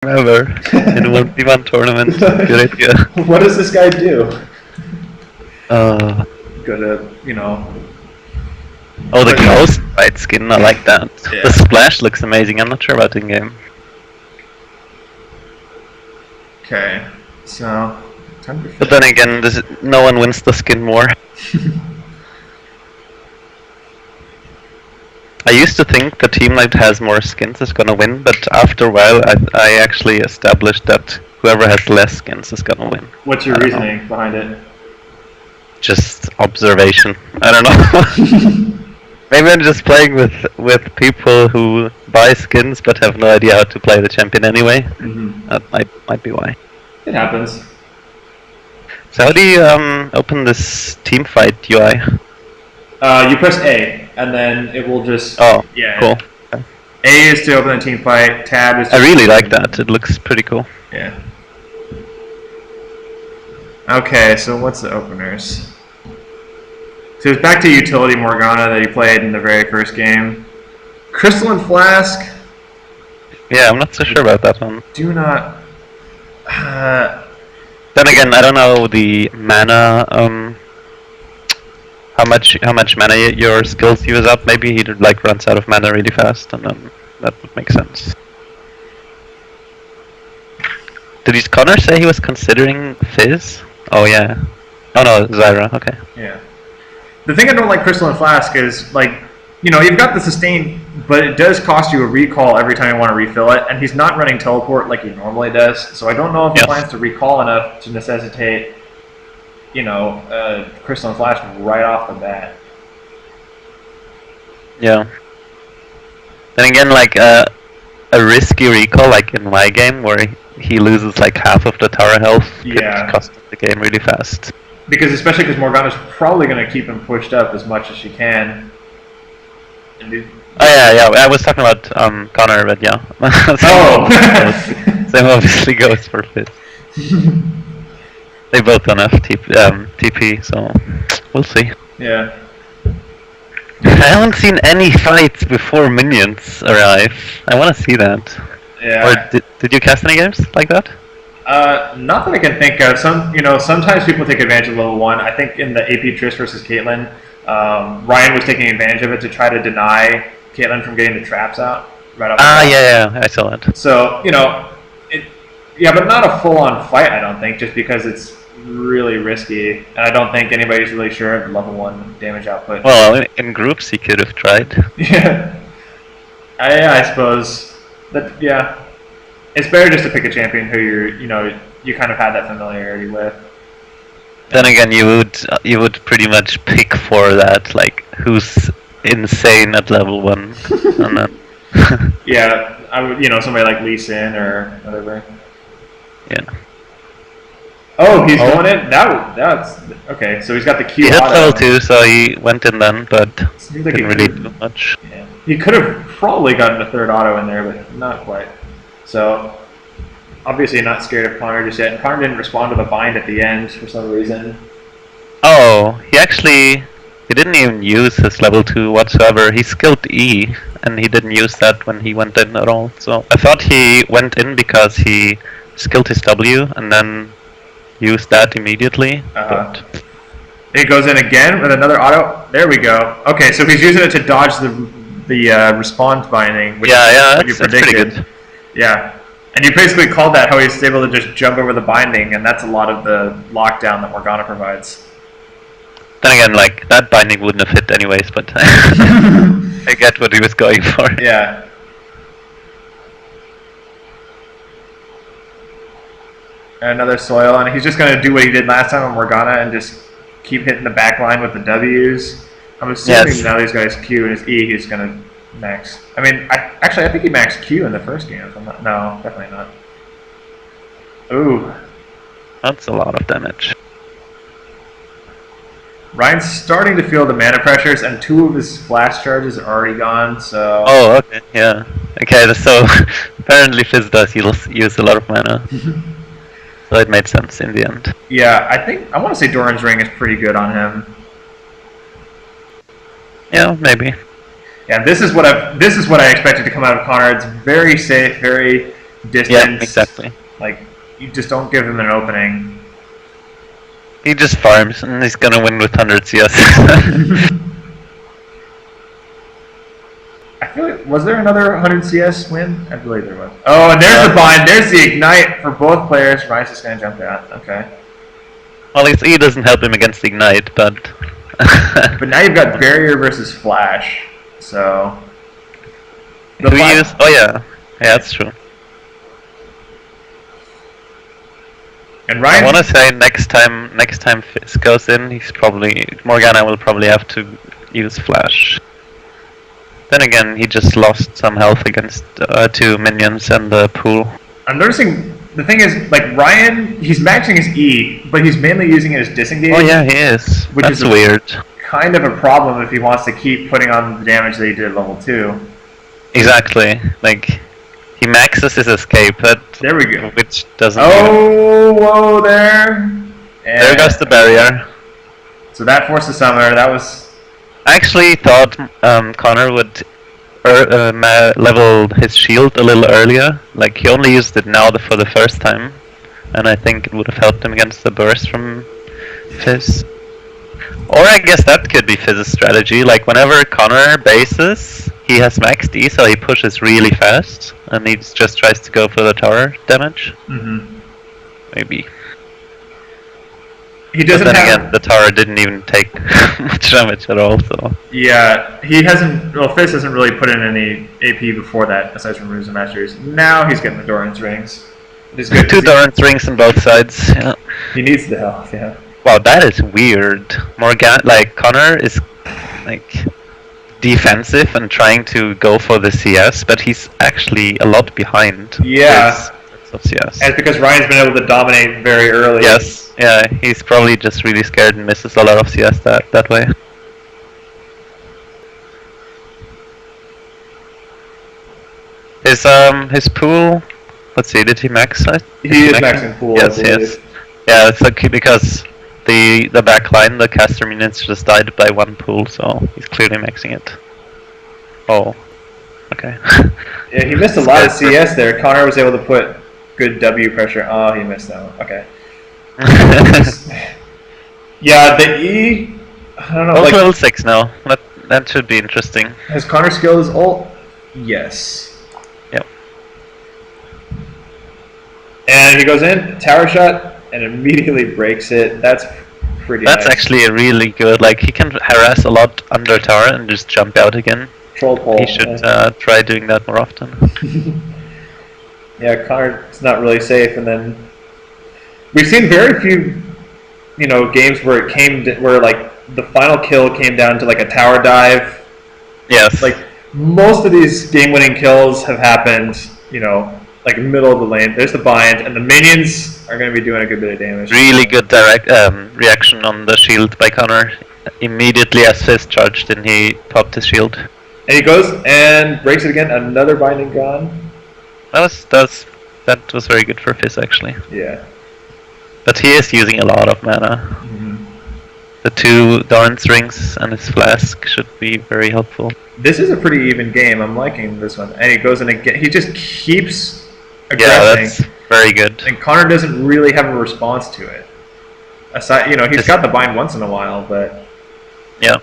ever in 1v1 tournament. Good idea. What does this guy do? Uh, Go to, oh, the ghost fight skin, I like that. Yeah. The splash looks amazing, I'm not sure about in-game. Okay, so time to But then again, no one wins the skin more. I used to think the team that has more skins is gonna win, but after a while I actually established that whoever has less skins is gonna win. What's your reasoning behind it? Just observation. I don't know. Maybe I'm just playing with people who buy skins but have no idea how to play the champion anyway. That might be why. It happens. So how do you open this team fight UI? You press A, and then it will just... Oh, yeah. cool. Okay. A is to open the team fight, tab is to... I really like that, it looks pretty cool. Yeah. Okay, so what's the openers? So it's back to Utility Morgana that he played in the very first game. Crystalline Flask... Yeah, I'm not so sure about that one. Do not... Then again, I don't know the mana, how much mana your skills use up. Maybe he like runs out of mana really fast, and then that would make sense. Did Connor say he was considering Fizz? Oh yeah. Oh no, Zyra. Okay. Yeah. The thing I don't like Crystalline Flask is, like, you've got the sustain, but it does cost you a recall every time you want to refill it, and he's not running teleport like he normally does, so I don't know if he plans to recall enough to necessitate, Crystalline Flask right off the bat. Yeah. Then again, like a risky recall, like in my game, where he loses like half of the tower health, could cost the game really fast. Especially because Morgana's probably going to keep him pushed up as much as she can. Oh yeah, I was talking about Connor, but yeah. Same obviously goes for Fizz. They both don't have TP, so we'll see. Yeah. I haven't seen any fights before minions arrive. I want to see that. Yeah. Or did you cast any games like that? Not that I can think of. Sometimes people take advantage of level 1. I think in the AP Triss versus Caitlyn, Ryan was taking advantage of it to try to deny Caitlyn from getting the traps out right off the bat. Yeah, I saw that. So, but not a full-on fight, I don't think, just because it's really risky, and I don't think anybody's really sure of the level 1 damage output. Well, in groups he could have tried. Yeah. I suppose. But, yeah. It's better just to pick a champion who you kind of had that familiarity with. Then again, you would pretty much pick for that, like who's insane at level 1. And then yeah, I would, somebody like Lee Sin or whatever. Yeah. Oh, he's going in. That's okay. So he's got the Q. He hit level 2, so he went in then, but seems like didn't really do much. Yeah. He could have probably gotten a third auto in there, but not quite. So, obviously not scared of Connor just yet. Connor didn't respond to the bind at the end for some reason. Oh, he didn't even use his level 2 whatsoever. He skilled E, and he didn't use that when he went in at all. So I thought he went in because he skilled his W and then used that immediately. But it goes in again with another auto. There we go. Okay, so he's using it to dodge the respawn binding. Which that's pretty good. Yeah, and you basically called that how he's able to just jump over the binding, and that's a lot of the lockdown that Morgana provides. Then again, like, that binding wouldn't have hit anyways, but I get what he was going for. Yeah. Another soil, and he's just going to do what he did last time on Morgana and just keep hitting the back line with the W's. I'm assuming now these guys Q and his E, he's going to max. I mean, I think he maxed Q in the first game. No, definitely not. Ooh. That's a lot of damage. Ryan's starting to feel the mana pressures, and 2 of his flash charges are already gone, so... Oh, okay, yeah. Okay, so apparently Fizz does use a lot of mana. So it made sense in the end. Yeah, I want to say Doran's Ring is pretty good on him. Yeah, maybe. Yeah, this is what I expected to come out of Connor. It's very safe, very distance. Yeah, exactly. Like, you just don't give him an opening. He just farms, and he's gonna win with 100 CS. I feel like, was there another 100 CS win? I believe there was. Oh, and there's the bind. There's the ignite for both players. Rice is going to jump out. Okay. Well, his E doesn't help him against ignite, but... But now you've got barrier versus flash, so... Do we use... Oh yeah. Yeah, that's true. And Ryan... I want to say next time Fizz goes in, he's probably... Morgana will probably have to use flash. Then again, he just lost some health against 2 minions and the pool. I'm noticing, the thing is, like, Ryan, he's maxing his E, but he's mainly using it as disengage. Oh yeah, he is. Which That's is weird. Kind of a problem if he wants to keep putting on the damage that he did at level 2. Exactly. Like, he maxes his escape, but... There we go. Which doesn't... Oh, whoa there! And there goes the barrier. So that forced the summoner, that was... I actually thought Connor would level his shield a little earlier. Like, he only used it now for the first time. And I think it would have helped him against the burst from Fizz. Or I guess that could be Fizz's strategy. Like, whenever Connor bases, he has maxed E, so he pushes really fast. And he just tries to go for the tower damage. Maybe. He doesn't but then have... again, the tower didn't even take much damage at all, so... Yeah, he hasn't... Well, Fizz hasn't really put in any AP before that, aside from Runes and Masters. Now he's getting the Doran's rings. It is good. 2 Doran's rings on both sides, yeah. He needs the health, yeah. Wow, that is weird. Like, Connor is, like, defensive and trying to go for the CS, but he's actually a lot behind. Yeah. Of CS. And it's because Ryan's been able to dominate very early. Yes, yeah, he's probably just really scared and misses a lot of CS that way. His pool, let's see, did he max it? He is maxing pool, yes, yes. Yeah, it's okay because the backline, the caster minions just died by 1 pool, so he's clearly maxing it. Oh, okay. Yeah, he missed a lot of CS there. Connor was able to put good W pressure. Oh, he missed that one. Okay. Yeah, the E, I don't know. Both like, level 6 now. That should be interesting. Has Connor skilled his ult? Yes. Yep. And he goes in, tower shot, and immediately breaks it. That's pretty That's nice. actually a really good, like, he can harass a lot under tower and just jump out again. Troll pole. He should try doing that more often. Yeah, Connor's not really safe, and then we've seen very few, games where it came where like the final kill came down to like a tower dive. Yes. Like most of these game-winning kills have happened, like middle of the lane. There's the bind, and the minions are going to be doing a good bit of damage. Really good direct reaction on the shield by Connor. Immediately as Fizz charged and he popped his shield. And he goes and breaks it again. Another binding gone. That was very good for Fizz actually. Yeah. But he is using a lot of mana. The 2 Doran's rings and his flask should be very helpful. This is a pretty even game. I'm liking this one. And he goes in again. He just keeps aggressing. Yeah, that's very good. And Connor doesn't really have a response to it. Aside, he's got the bind once in a while, but yeah.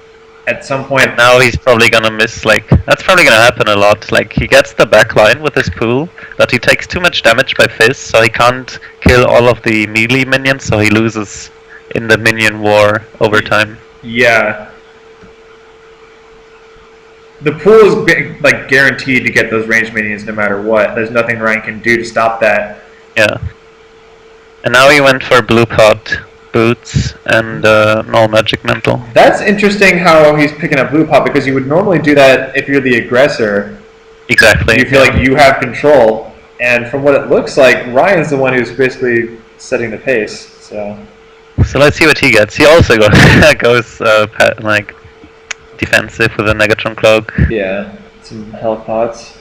At some point... And now he's probably gonna miss, like... That's probably gonna happen a lot. Like, he gets the backline with his pool, but he takes too much damage by Fizz, so he can't kill all of the melee minions, so he loses in the minion war over time. Yeah. The pool is, like, guaranteed to get those ranged minions no matter what. There's nothing Ryan can do to stop that. Yeah. And now he went for blue pot boots and null magic mantle. That's interesting how he's picking up blue pot, because you would normally do that if you're the aggressor. Exactly. You feel like you have control, and from what it looks like, Ryan's the one who's basically setting the pace. So let's see what he gets. He also goes like defensive with a Negatron cloak. Yeah, some health pots.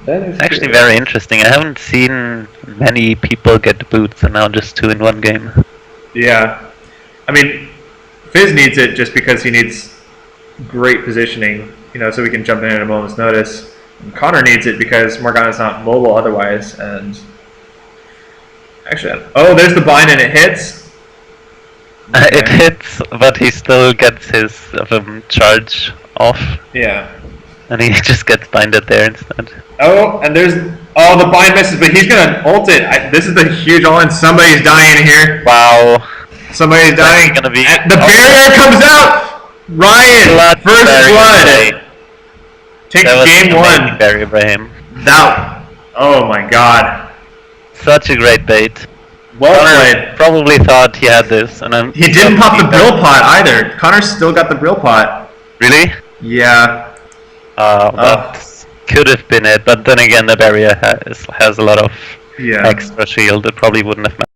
That is actually very interesting. I haven't seen many people get boots, and now just 2 in 1 game. Yeah, I mean, Fizz needs it just because he needs great positioning, so we can jump in at a moment's notice. Connor needs it because Morgana's not mobile otherwise, and actually, oh, there's the bind and it hits. It hits, but he still gets his charge off. Yeah. And he just gets binded there instead. Oh, and there's the bind misses, but he's gonna ult it. This is the huge all-in. Somebody's dying here. Wow. Somebody's dying. Gonna be the barrier comes out. Ryan, first blood. Take game one. Barrier by him. That. Oh my god. Such a great bait. Well Connor played. probably thought he had this, and he didn't pop the brill pot either. Connor still got the brill pot. Really? Yeah. That could have been it, but then again, the barrier has a lot of extra shield. It probably wouldn't have mattered.